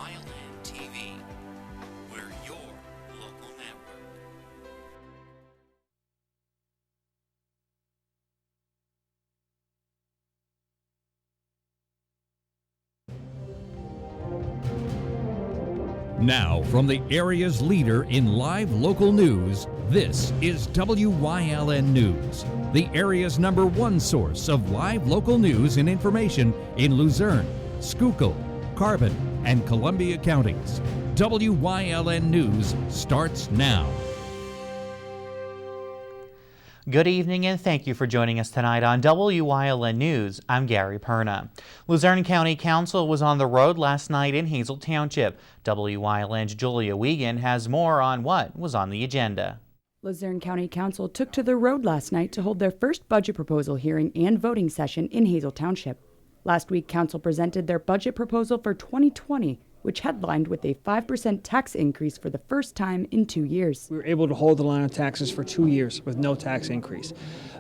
Wyln TV. We're your local network. Now, from the area's leader in live local news, this is WYLN News, the area's #1 source of live local news and information in Luzerne, Schuylkill, Carbon, and Columbia counties. WYLN News starts now. Good evening and thank you for joining us tonight on WYLN News. I'm Gary Perna. Luzerne County Council was on the road last night in Hazleton Township. WYLN's Julia Wiegand has more on what was on the agenda. Luzerne County Council took to the road last night to hold their first budget proposal hearing and voting session in Hazleton Township. Last week, Council presented their budget proposal for 2020, which headlined with a 5% tax increase for the first time in 2 years. We were able to hold the line of taxes for 2 years with no tax increase.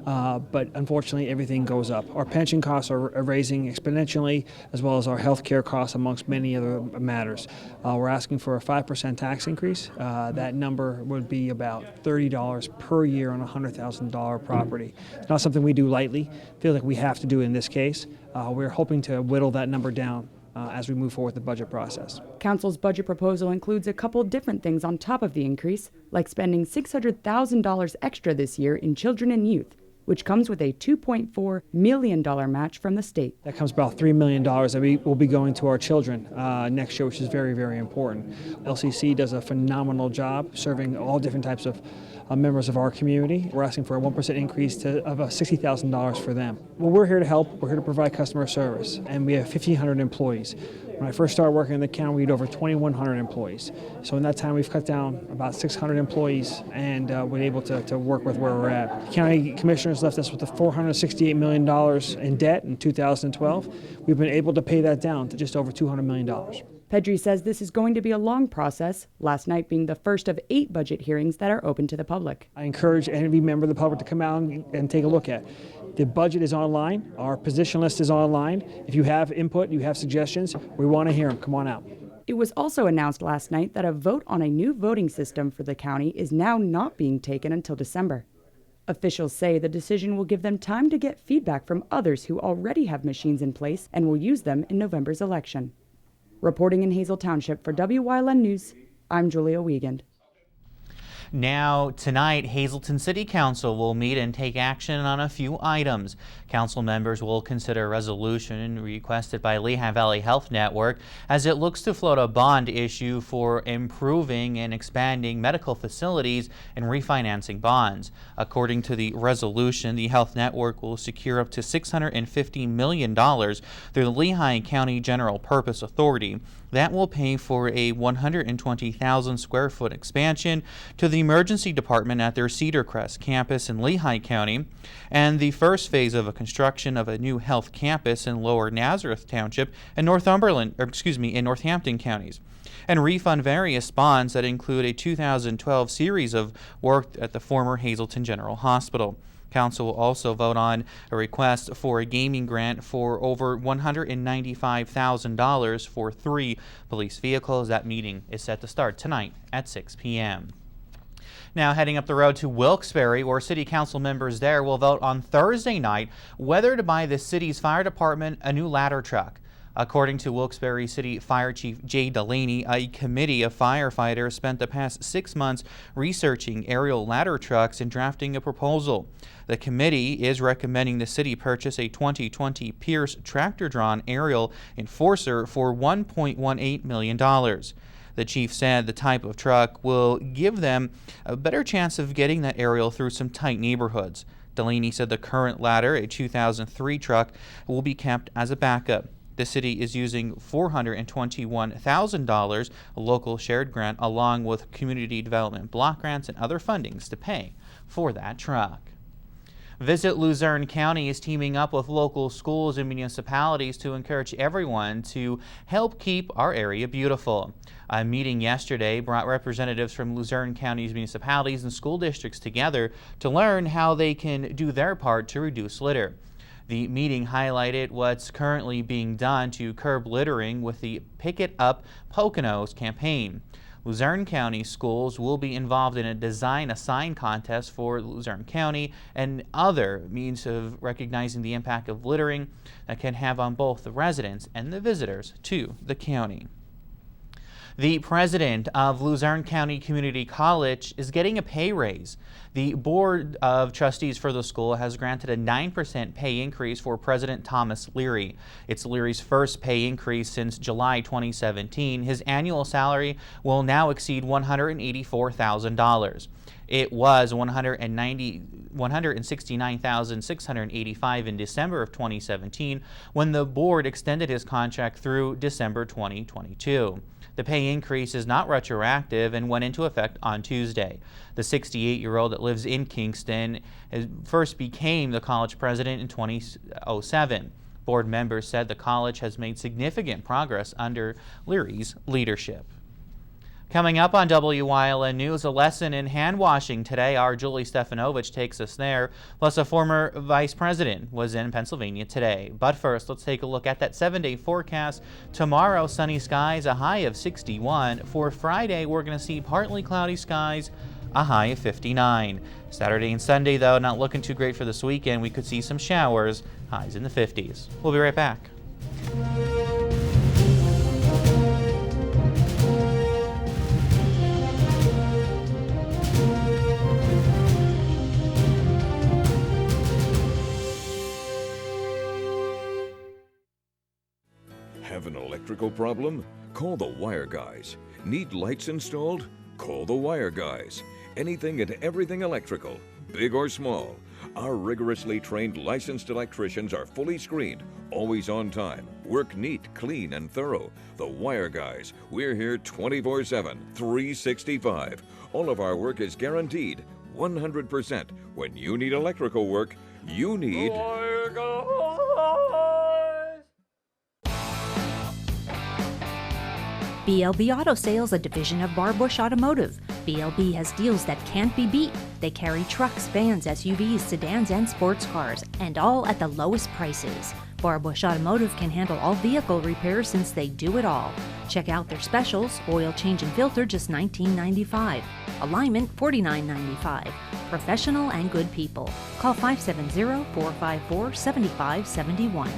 But unfortunately, everything goes up. Our pension costs are raising exponentially, as well as our health care costs, amongst many other matters. We're asking for a 5% tax increase. That number would be about $30 per year on a $100,000 property. It's not something we do lightly. I feel like we have to do it in this case. We're hoping to whittle that number down as we move forward with the budget process. Council's budget proposal includes a couple different things on top of the increase, like spending $600,000 extra this year in children and youth, which comes with a $2.4 million match from the state. That comes about $3 million that will be going to our children next year, which is very, very important. LCC does a phenomenal job serving all different types of members of our community. We're asking for a 1% increase of $60,000 for them. Well, we're here to help. We're here to provide customer service, and we have 1,500 employees. When I first started working in the county, we had over 2,100 employees. So in that time, we've cut down about 600 employees, and we're able to work with where we're at. The county commissioners left us with $468 million in debt in 2012. We've been able to pay that down to just over $200 million. Pedri says this is going to be a long process, last night being the first of 8 budget hearings that are open to the public. I encourage every member of the public to come out and take a look at it. The budget is online. Our position list is online. If you have input, you have suggestions, we want to hear them. Come on out. It was also announced last night that a vote on a new voting system for the county is now not being taken until December. Officials say the decision will give them time to get feedback from others who already have machines in place and will use them in November's election. Reporting in Hazleton Township for WYLN News, I'm Julia Wiegand. Now, tonight, Hazleton City Council will meet and take action on a few items. Council members will consider a resolution requested by Lehigh Valley Health Network as it looks to float a bond issue for improving and expanding medical facilities and refinancing bonds. According to the resolution, the Health Network will secure up to $650 million through the Lehigh County General Purpose Authority. That will pay for a 120,000 square foot expansion to the emergency department at their Cedar Crest campus in Lehigh County, and the first phase of a construction of a new health campus in Lower Nazareth Township and in Northampton counties, and refund various bonds that include a 2012 series of work at the former Hazleton General Hospital. Council will also vote on a request for a gaming grant for over $195,000 for 3 police vehicles. That meeting is set to start tonight at 6 p.m. Now heading up the road to Wilkes-Barre, where city council members there will vote on Thursday night whether to buy the city's fire department a new ladder truck. According to Wilkes-Barre City Fire Chief Jay Delaney, a committee of firefighters spent the past 6 months researching aerial ladder trucks and drafting a proposal. The committee is recommending the city purchase a 2020 Pierce tractor-drawn aerial Enforcer for $1.18 million. The chief said the type of truck will give them a better chance of getting that aerial through some tight neighborhoods. Delaney said the current ladder, a 2003 truck, will be kept as a backup. The city is using $421,000, a local shared grant, along with community development block grants and other fundings to pay for that truck. Visit Luzerne County is teaming up with local schools and municipalities to encourage everyone to help keep our area beautiful. A meeting yesterday brought representatives from Luzerne County's municipalities and school districts together to learn how they can do their part to reduce litter. The meeting highlighted what's currently being done to curb littering with the Pick It Up Poconos campaign. Luzerne County schools will be involved in a design a sign contest for Luzerne County and other means of recognizing the impact of littering that can have on both the residents and the visitors to the county. The president of Luzerne County Community College is getting a pay raise. The board of trustees for the school has granted a 9% pay increase for President Thomas Leary. It's Leary's first pay increase since July 2017. His annual salary will now exceed $184,000. It was $169,685 in December of 2017 when the board extended his contract through December 2022. The pay increase is not retroactive and went into effect on Tuesday. The 68-year-old that lives in Kingston first became the college president in 2007. Board members said the college has made significant progress under Leary's leadership. Coming up on WYLN News, a lesson in hand washing today. Our Julie Stefanovich takes us there. Plus, a former vice president was in Pennsylvania today. But first, let's take a look at that 7-day forecast. Tomorrow, sunny skies, a high of 61. For Friday, we're going to see partly cloudy skies, a high of 59. Saturday and Sunday, though, not looking too great for this weekend. We could see some showers, highs in the 50s. We'll be right back. Have an electrical problem? Call the Wire Guys. Need lights installed? Call the Wire Guys. Anything and everything electrical, big or small. Our rigorously trained licensed electricians are fully screened, always on time, work neat, clean, and thorough. The Wire Guys. We're here 24/7, 365. All of our work is guaranteed 100%. When you need electrical work, you need Wire Guys. BLB Auto Sales, a division of Bar Bush Automotive. BLB has deals that can't be beat. They carry trucks, vans, SUVs, sedans, and sports cars, and all at the lowest prices. Bar Bush Automotive can handle all vehicle repairs since they do it all. Check out their specials: oil change and filter, just $19.95. Alignment, $49.95. Professional and good people. Call 570-454-7571.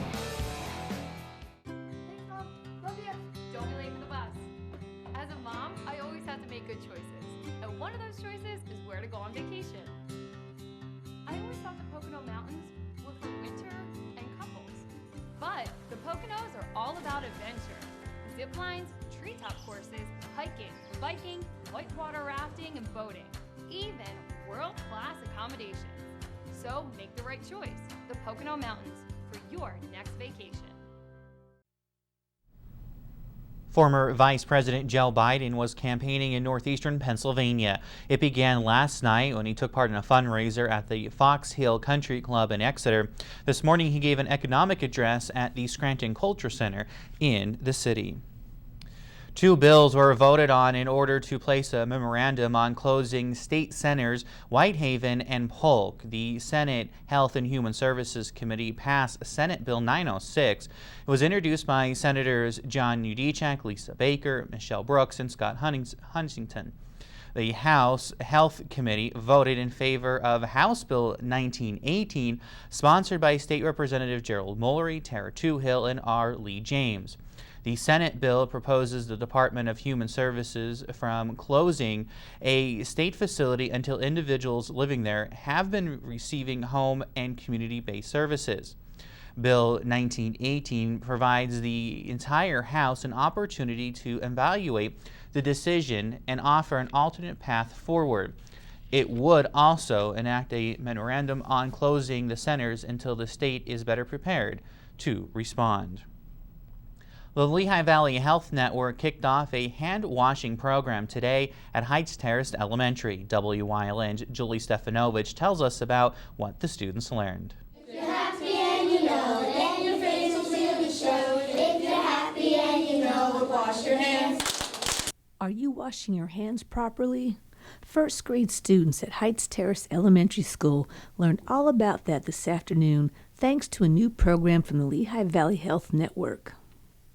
All about adventure. Zip lines, treetop courses, hiking, biking, whitewater rafting, and boating. Even world-class accommodations. So make the right choice. The Pocono Mountains for your next vacation. Former Vice President Joe Biden was campaigning in northeastern Pennsylvania. It began last night when he took part in a fundraiser at the Fox Hill Country Club in Exeter. This morning he gave an economic address at the Scranton Culture Center in the city. Two bills were voted on in order to place a memorandum on closing state centers Whitehaven and Polk. The Senate Health and Human Services Committee passed Senate Bill 906. It was introduced by Senators John Udechek, Lisa Baker, Michelle Brooks, and Scott Huntington. The House Health Committee voted in favor of House Bill 1918, sponsored by State Representative Gerald Mullery, Tara Toohill, and R. Lee James. The Senate bill proposes the Department of Human Services from closing a state facility until individuals living there have been receiving home and community-based services. Bill 1918 provides the entire House an opportunity to evaluate the decision and offer an alternate path forward. It would also enact a memorandum on closing the centers until the state is better prepared to respond. The Lehigh Valley Health Network kicked off a hand-washing program today at Heights Terrace Elementary. WYLN's Julie Stefanovich tells us about what the students learned. If you're happy and you know it, and your face will clearly show it. If you're happy and you know it, wash your hands. Are you washing your hands properly? First grade students at Heights Terrace Elementary School learned all about that this afternoon thanks to a new program from the Lehigh Valley Health Network.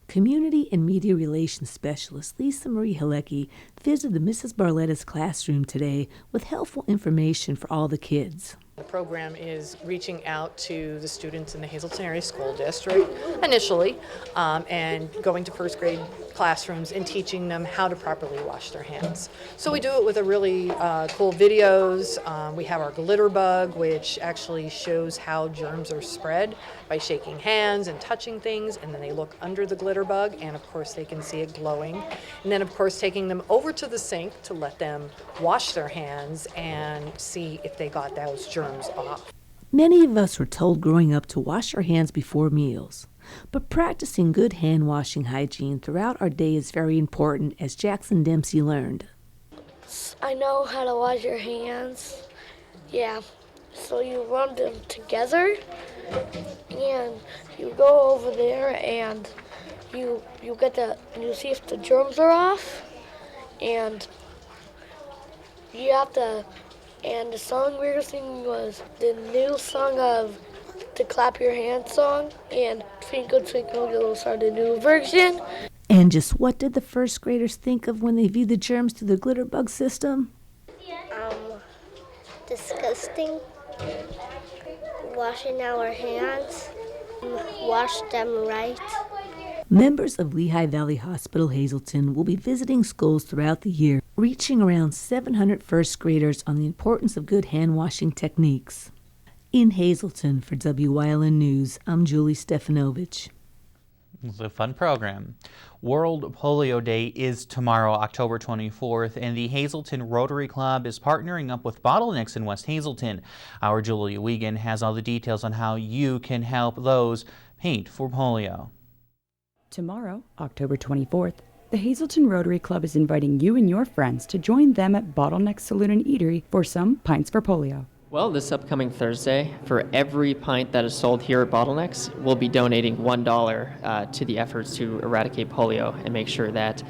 Community and Media Relations Specialist Lisa Marie Halecki visited Mrs. Barletta's classroom today with helpful information for all the kids. The program is reaching out to the students in the Hazleton Area School District initially and going to first grade classrooms and teaching them how to properly wash their hands. So we do it with a really cool videos. We have our glitter bug, which actually shows how germs are spread by shaking hands and touching things, and then they look under the glitter bug and of course they can see it glowing. And then of course taking them over to the sink to let them wash their hands and see if they got those germs off. Many of us were told growing up to wash our hands before meals, but practicing good hand washing hygiene throughout our day is very important, as Jackson Dempsey learned. I know how to wash your hands. Yeah, so you rub them together and you go over there and you see if the germs are off, and you have to. And the song we were singing was the new song of the Clap Your Hands song, and Twinkle Twinkle Little Star, the new version. And just what did the first graders think of when they viewed the germs through the glitter bug system? Disgusting. Washing our hands. Wash them right. Members of Lehigh Valley Hospital Hazleton will be visiting schools throughout the year, reaching around 700 first graders on the importance of good hand washing techniques. In Hazleton for Wyln News, I'm Julie Stefanovich. It's a fun program. World Polio Day is tomorrow, October 24th, and the Hazleton Rotary Club is partnering up with Bottlenecks in West Hazleton. Our Julia Wiegand has all the details on how you can help those paint for polio. Tomorrow, October 24th, the Hazleton Rotary Club is inviting you and your friends to join them at Bottleneck Saloon and Eatery for some Pints for Polio. Well, this upcoming Thursday, for every pint that is sold here at Bottlenecks, we'll be donating $1 to the efforts to eradicate polio and make sure that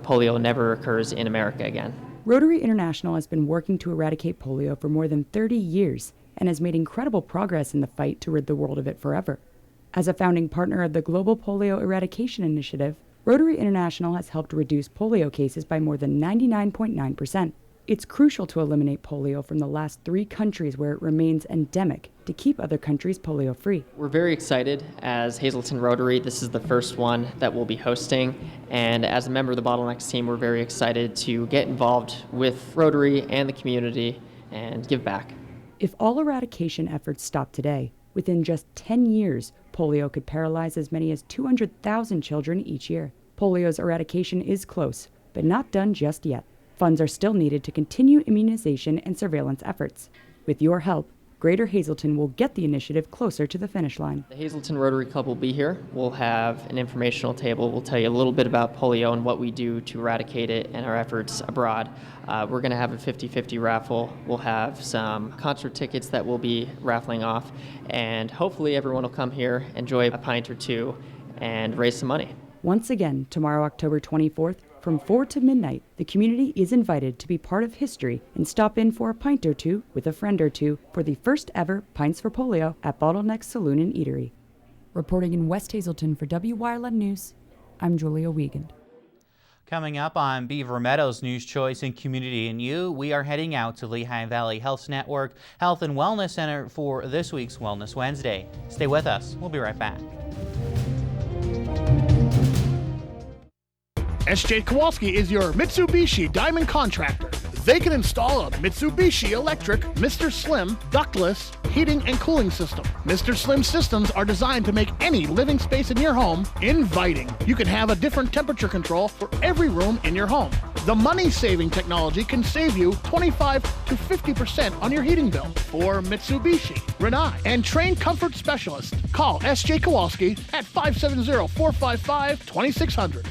polio never occurs in America again. Rotary International has been working to eradicate polio for more than 30 years and has made incredible progress in the fight to rid the world of it forever. As a founding partner of the Global Polio Eradication Initiative, Rotary International has helped reduce polio cases by more than 99.9%. It's crucial to eliminate polio from the last 3 countries where it remains endemic to keep other countries polio-free. We're very excited as Hazleton Rotary. This is the first one that we'll be hosting, and as a member of the Bottlenecks team, we're very excited to get involved with Rotary and the community and give back. If all eradication efforts stop today, within just 10 years, polio could paralyze as many as 200,000 children each year. Polio's eradication is close, but not done just yet. Funds are still needed to continue immunization and surveillance efforts. With your help, Greater Hazleton will get the initiative closer to the finish line. The Hazleton Rotary Club will be here. We'll have an informational table. We'll tell you a little bit about polio and what we do to eradicate it and our efforts abroad. We're going to have a 50-50 raffle. We'll have some concert tickets that we'll be raffling off, and hopefully everyone will come here, enjoy a pint or two, and raise some money. Once again, tomorrow, October 24th, from 4 to midnight, the community is invited to be part of history and stop in for a pint or two with a friend or two for the first ever Pints for Polio at Bottleneck Saloon and Eatery. Reporting in West Hazleton for WYLN News, I'm Julia Wiegand. Coming up on Beaver Meadows News Choice and Community and You, we are heading out to Lehigh Valley Health Network Health and Wellness Center for this week's Wellness Wednesday. Stay with us. We'll be right back. S.J. Kowalski is your Mitsubishi Diamond Contractor. They can install a Mitsubishi electric Mr. Slim ductless heating and cooling system. Mr. Slim systems are designed to make any living space in your home inviting. You can have a different temperature control for every room in your home. The money-saving technology can save you 25 to 50% on your heating bill. For Mitsubishi, Rinnai, and trained comfort specialists, call S.J. Kowalski at 570-455-2600.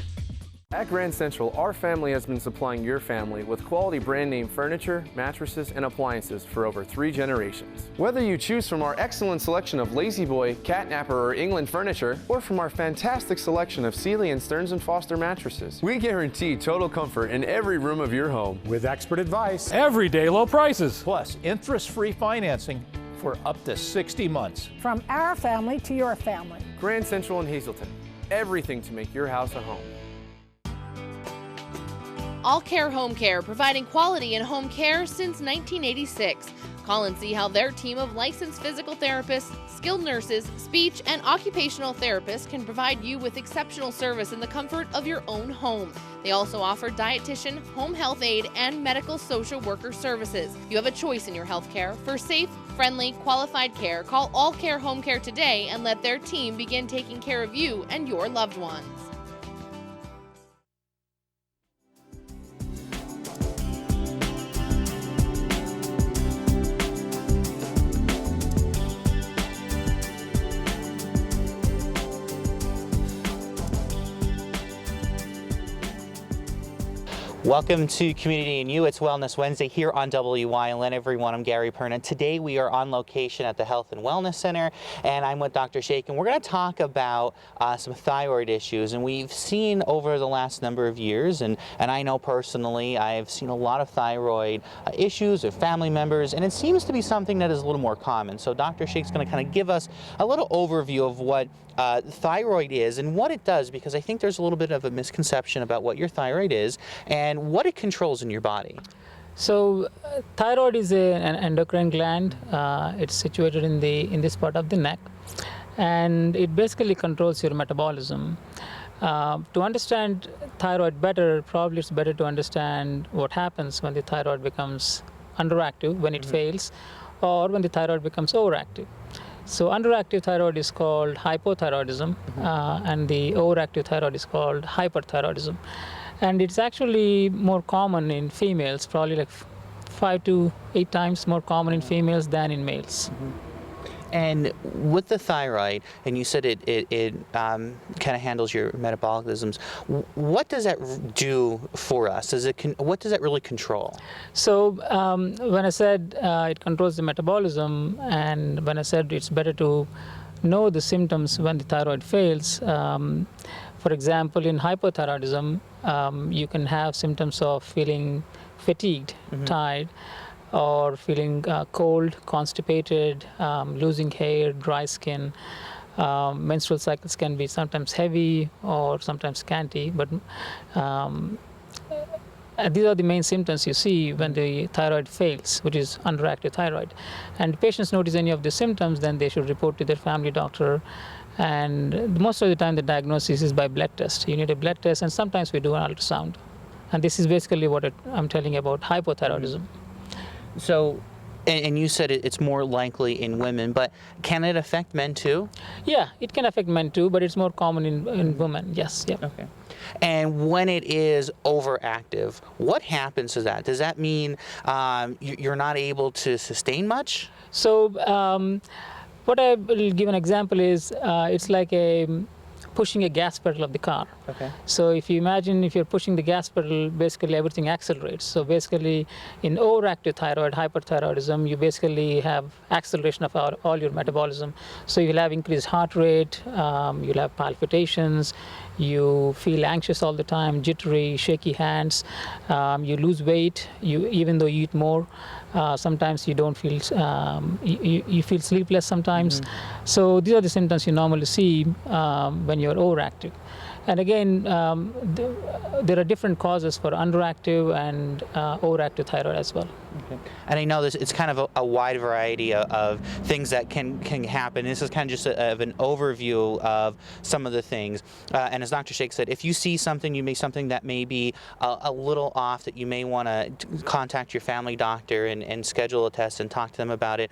At Grand Central, our family has been supplying your family with quality brand name furniture, mattresses, and appliances for over 3 generations. Whether you choose from our excellent selection of Lazy Boy, Catnapper, or England furniture, or from our fantastic selection of Sealy and Stearns & Foster mattresses, we guarantee total comfort in every room of your home. With expert advice, everyday low prices, plus interest-free financing for up to 60 months. From our family to your family. Grand Central in Hazleton. Everything to make your house a home. All Care Home Care, providing quality in home care since 1986. Call and see how their team of licensed physical therapists, skilled nurses, speech, and occupational therapists can provide you with exceptional service in the comfort of your own home. They also offer dietitian, home health aide, and medical social worker services. You have a choice in your health care. For safe, friendly, qualified care, call All Care Home Care today and let their team begin taking care of you and your loved ones. Welcome to Community and You. It's Wellness Wednesday here on Wyln. Everyone, I'm Gary Perna. Today we are on location at the Health and Wellness Center, and I'm with Dr. Shakin. We're going to talk about some thyroid issues, and we've seen over the last number of years, and I know personally, I've seen a lot of thyroid issues with family members, and it seems to be something that is a little more common. So Dr. Shakin's going to kind of give us a little overview of what thyroid is and what it does, because I think there's a little bit of a misconception about what your thyroid is and what it controls in your body. So thyroid is an endocrine gland. It's situated in this part of the neck, and it basically controls your metabolism. To understand thyroid better, probably it's better to understand what happens when the thyroid becomes underactive, when it fails, or when the thyroid becomes overactive. So underactive thyroid is called hypothyroidism, and the overactive thyroid is called hyperthyroidism. And it's actually more common in females, probably like 5 to 8 times more common in females than in males. And with the thyroid, and you said it kind of handles your metabolisms, what does that do for us? What does that really control? So when I said it controls the metabolism, and when I said it's better to know the symptoms when the thyroid fails, for example, in hypothyroidism, you can have symptoms of feeling fatigued, tired, or feeling cold, constipated, losing hair, dry skin. Menstrual cycles can be sometimes heavy or sometimes scanty, but these are the main symptoms you see when the thyroid fails, which is underactive thyroid. And if patients notice any of the symptoms, then they should report to their family doctor. And most of the time, the diagnosis is by blood test. You need a blood test, and sometimes we do an ultrasound. And this is basically what I'm telling you about hypothyroidism. So, and you said it's more likely in women, but can it affect men too? Yeah, it can affect men too, but it's more common in women, yes. Yeah. Okay. And when it is overactive, what happens to that? Does that mean you're not able to sustain much? So, what I will give an example is it's like pushing a gas pedal of the car. Okay. So if you imagine if you're pushing the gas pedal, basically everything accelerates. So basically in overactive thyroid, hyperthyroidism, you basically have acceleration of all your metabolism. So you'll have increased heart rate, you'll have palpitations, you feel anxious all the time, jittery, shaky hands, you lose weight, even though you eat more. Sometimes you don't feel, you feel sleepless sometimes. So these are the symptoms you normally see when you're overactive. And again, there are different causes for underactive and overactive thyroid as well. Okay. And I know it's kind of a wide variety of things that can happen. This is kind of just of an overview of some of the things. And as Dr. Shakin said, if you see something, something that may be a little off, that you may want to contact your family doctor and schedule a test and talk to them about it.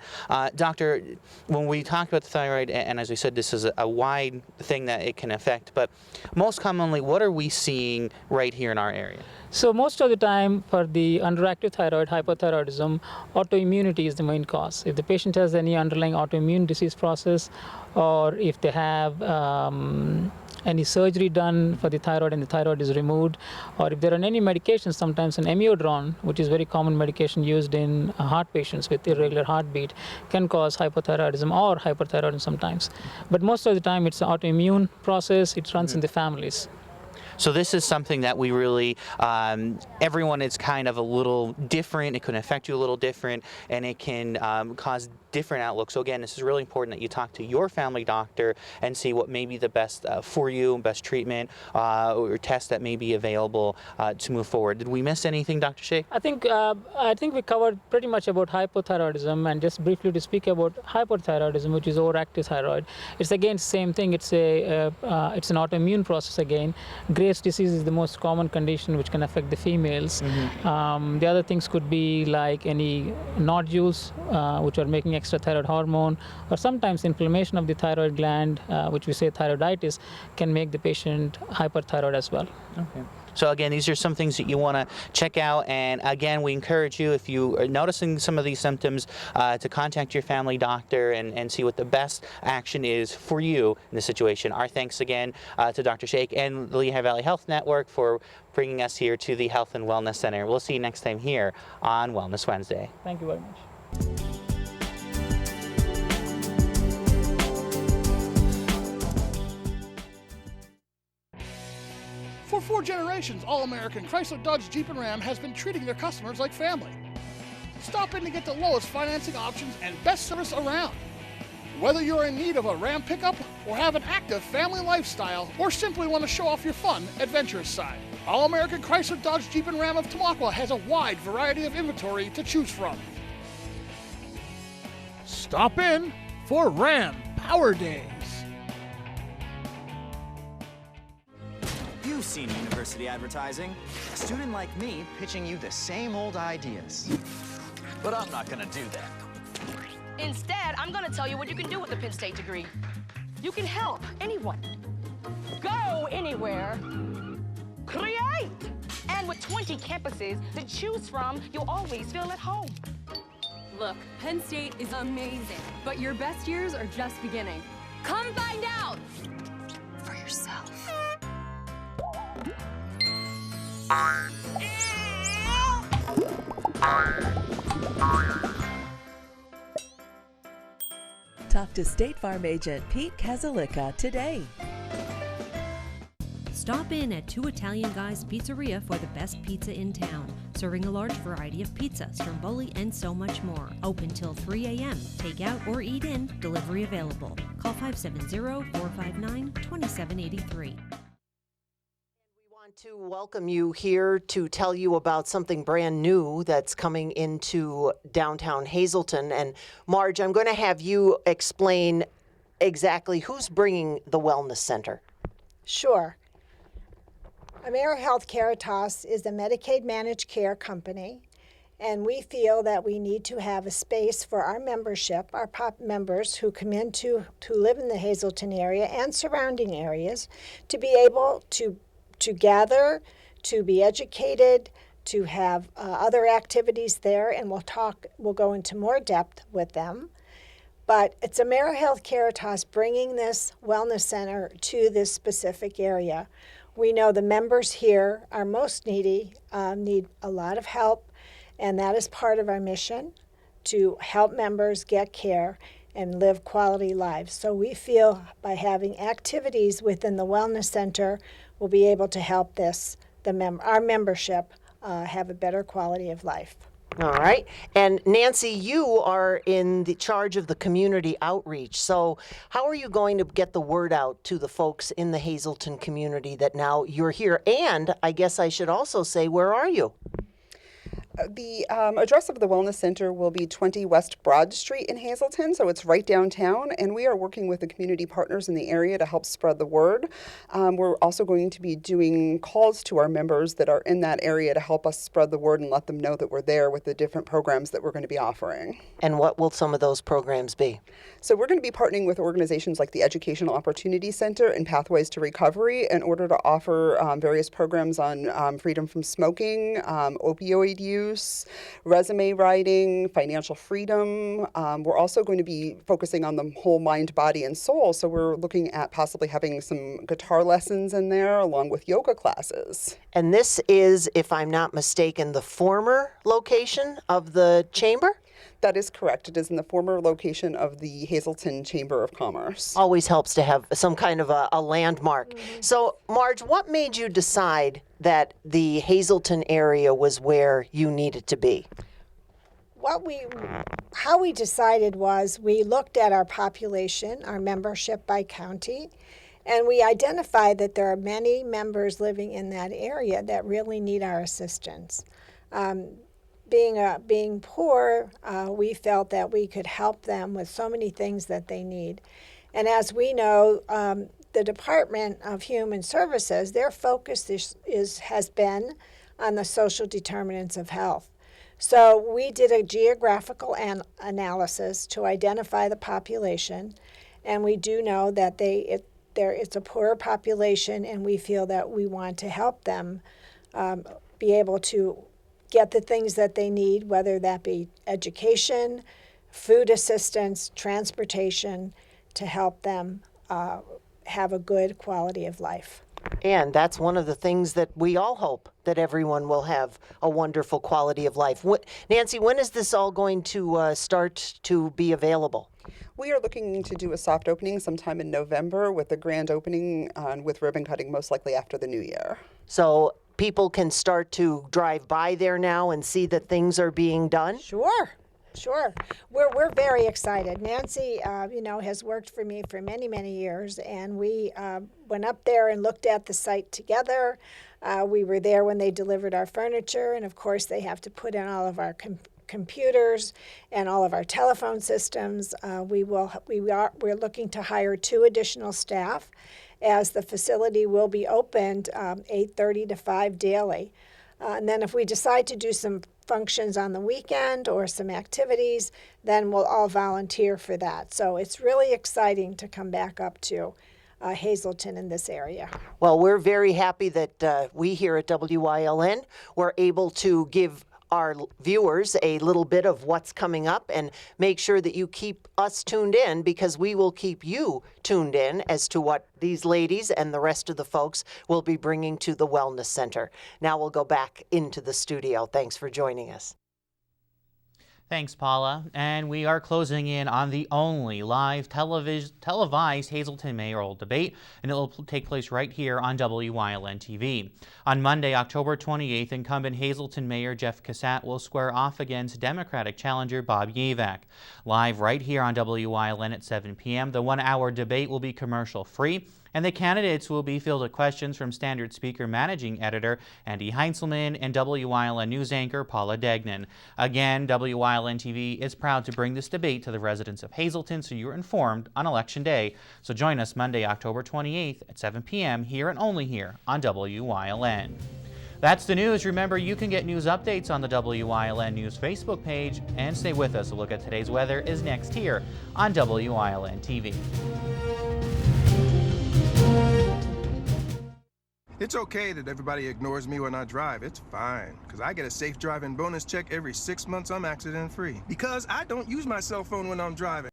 Doctor, when we talk about the thyroid, and as we said, this is a wide thing that it can affect, but most commonly, what are we seeing right here in our area? So most of the time for the underactive thyroid, hypothyroidism, autoimmunity is the main cause. If the patient has any underlying autoimmune disease process, or if they have any surgery done for the thyroid and the thyroid is removed, or if there are any medications, sometimes an amiodarone, which is very common medication used in heart patients with irregular heartbeat, can cause hypothyroidism or hyperthyroidism sometimes. But most of the time it's an autoimmune process, it runs in the families. So this is something that we really, everyone is kind of a little different. It can affect you a little different, and it can cause different outlooks. So again, this is really important that you talk to your family doctor and see what may be the best for you, best treatment or test that may be available to move forward. Did we miss anything, Dr. Sheikh? I think we covered pretty much about hypothyroidism, and just briefly to speak about hyperthyroidism, which is overactive thyroid. It's again same thing. It's an autoimmune process again. Graves' disease is the most common condition which can affect the females. The other things could be like any nodules which are making extra thyroid hormone, or sometimes inflammation of the thyroid gland, which we say thyroiditis, can make the patient hyperthyroid as well. Okay. So again, these are some things that you want to check out, and again, we encourage you, if you are noticing some of these symptoms, to contact your family doctor and see what the best action is for you in this situation. Our thanks again to Dr. Sheikh and the Lehigh Valley Health Network for bringing us here to the Health and Wellness Center. We'll see you next time here on Wellness Wednesday. Thank you very much. For 4 generations, All-American Chrysler, Dodge, Jeep, and Ram has been treating their customers like family. Stop in to get the lowest financing options and best service around. Whether you're in need of a Ram pickup or have an active family lifestyle or simply want to show off your fun, adventurous side, All-American Chrysler, Dodge, Jeep, and Ram of Tamaqua has a wide variety of inventory to choose from. Stop in for Ram Power Days. You've seen university advertising. A student like me pitching you the same old ideas. But I'm not gonna do that. Instead, I'm gonna tell you what you can do with a Penn State degree. You can help anyone. Go anywhere. Create! And with 20 campuses to choose from, you'll always feel at home. Look, Penn State is amazing, but your best years are just beginning. Come find out for yourself. Talk to State Farm agent Pete Kazalika today. Stop in at Two Italian Guys Pizzeria for the best pizza in town, serving a large variety of pizza, stromboli, and so much more. Open till 3 a.m. Take out or eat in, delivery available. Call 570-459-2783. To welcome you here to tell you about something brand new that's coming into downtown Hazleton. And Marge, I'm going to have you explain exactly who's bringing the Wellness Center. Sure. Mayoral Health Caritas is a Medicaid managed care company, and we feel that we need to have a space for our membership, our POP members who come in to live in the Hazleton area and surrounding areas, to be able to gather, to be educated, to have other activities there, and we'll go into more depth with them. But it's Mayoral Health Caritas bringing this wellness center to this specific area. We know the members here are most needy, need a lot of help, and that is part of our mission, to help members get care and live quality lives. So we feel by having activities within the Wellness Center, we'll be able to help our membership have a better quality of life. All right. And Nancy, you are in the charge of the community outreach. So how are you going to get the word out to the folks in the Hazleton community that now you're here? And I guess I should also say, where are you? The address of the Wellness Center will be 20 West Broad Street in Hazleton, so it's right downtown, and we are working with the community partners in the area to help spread the word. We're also going to be doing calls to our members that are in that area to help us spread the word and let them know that we're there with the different programs that we're going to be offering. And what will some of those programs be? So we're going to be partnering with organizations like the Educational Opportunity Center and Pathways to Recovery in order to offer various programs on freedom from smoking, opioid use, resume writing, financial freedom. We're also going to be focusing on the whole mind, body, and soul. So we're looking at possibly having some guitar lessons in there along with yoga classes. And this is, if I'm not mistaken, the former location of the chamber? That is correct. It is in the former location of the Hazleton Chamber of Commerce. Always helps to have some kind of a landmark. So, Marge, what made you decide that the Hazleton area was where you needed to be? How we decided was we looked at our population, our membership by county, and we identified that there are many members living in that area that really need our assistance. Being poor, we felt that we could help them with so many things that they need. And as we know, the Department of Human Services, their focus has been on the social determinants of health. So we did a geographical analysis to identify the population, and we do know that it's a poorer population, and we feel that we want to help them be able to get the things that they need, whether that be education, food assistance, transportation, to help them have a good quality of life. And that's one of the things that we all hope, that everyone will have a wonderful quality of life. Nancy, when is this all going to start to be available? We are looking to do a soft opening sometime in November, with a grand opening with ribbon cutting most likely after the new year. So people can start to drive by there now and see that things are being done? Sure. We're very excited. Nancy, has worked for me for many, many years, and we went up there and looked at the site together. We were there when they delivered our furniture, and of course they have to put in all of our computers and all of our telephone systems. We're looking to hire 2 additional staff, as the facility will be opened 8:30 to 5 daily. And then if we decide to do some functions on the weekend or some activities, then we'll all volunteer for that. So it's really exciting to come back up to Hazleton in this area. Well, we're very happy that we here at WYLN were able to give our viewers a little bit of what's coming up, and make sure that you keep us tuned in, because we will keep you tuned in as to what these ladies and the rest of the folks will be bringing to the Wellness Center. Now we'll go back into the studio. Thanks for joining us. Thanks, Paula. And we are closing in on the only live televised Hazleton Mayoral Debate, and it will take place right here on WYLN TV. On Monday, October 28th, incumbent Hazleton Mayor Jeff Cassatt will square off against Democratic challenger Bob Yavak. Live right here on WYLN at 7 p.m., the one-hour debate will be commercial-free, and the candidates will be fielded questions from Standard Speaker Managing Editor Andy Heinzelman and WYLN News Anchor Paula Degnan. Again, WYLN TV is proud to bring this debate to the residents of Hazleton, so you're informed on Election Day. So join us Monday, October 28th at 7 p.m. here and only here on WYLN. That's the news. Remember, you can get news updates on the WYLN News Facebook page, and stay with us. A look at today's weather is next here on WYLN TV. It's okay that everybody ignores me when I drive. It's fine, because I get a safe driving bonus check every 6 months I'm accident-free. Because I don't use my cell phone when I'm driving.